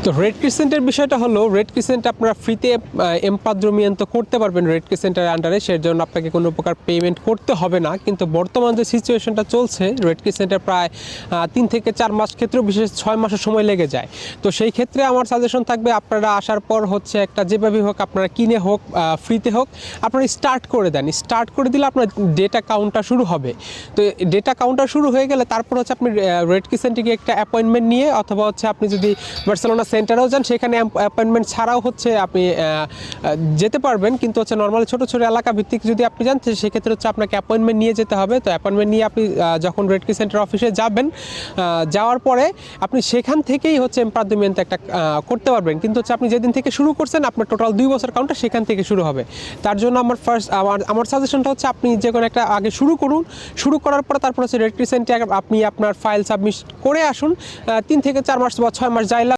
তো রেড ক্রিসেন্টের বিষয়টা হলো, রেড ক্রিসেন্ট আপনারা ফ্রিতে এমপাদ্রোমিয়ান্ত করতে পারবেন রেড ক্রিসেন্টের আন্ডারে, সেই জন্য আপনাকে কোনো প্রকার পেমেন্ট করতে হবে না। কিন্তু বর্তমান যে সিচুয়েশনটা চলছে, রেড ক্রিসেন্টের প্রায় 3 থেকে 4 মাস, ক্ষেত্রেও বিশেষ 6 মাসের সময় লেগে যায়। তো সেই ক্ষেত্রে আমার সাজেশন থাকবে, আপনারা আসার পর হচ্ছে একটা যেভাবে হোক, আপনারা কিনে হোক ফ্রিতে হোক, আপনারা স্টার্ট করে দেন। স্টার্ট করে দিলে আপনার ডেটা কাউন্টটা শুরু হবে। তো ডেটা কাউন্টার শুরু হয়ে গেলে তারপর হচ্ছে আপনি রেড ক্রিসেন্টে গিয়ে একটা অ্যাপয়েন্টমেন্ট নিয়ে, অথবা হচ্ছে আপনি যদি বার্সেলোনা সেন্টারেও যান, সেখানে অ্যাপয়েন্টমেন্ট ছাড়াও হচ্ছে আপনি যেতে পারবেন। কিন্তু হচ্ছে নর্মালি ছোটো ছোটো এলাকা ভিত্তিক যদি আপনি যান, সেক্ষেত্রে হচ্ছে আপনাকে অ্যাপয়েন্টমেন্ট নিয়ে যেতে হবে। তো অ্যাপয়েন্টমেন্ট নিয়ে আপনি যখন রেড ক্রিসেন্টের অফিসে যাবেন, যাওয়ার পরে আপনি সেখান থেকেই হচ্ছে এমপাদ্রোমিয়ান্ত একটা করতে পারবেন। কিন্তু হচ্ছে আপনি যেদিন থেকে শুরু করছেন, আপনার টোটাল 2 বছর কাউন্টটা সেখান থেকে শুরু হবে। তার জন্য আমার সাজেশনটা হচ্ছে, আপনি যে কোনো একটা আগে শুরু করুন। শুরু করার পরে তারপর হচ্ছে রেড ক্রিসেন্টে আপনি আপনার ফাইল সাবমিট করে আসুন। 3 থেকে 4 মাস বা 6 মাস যাই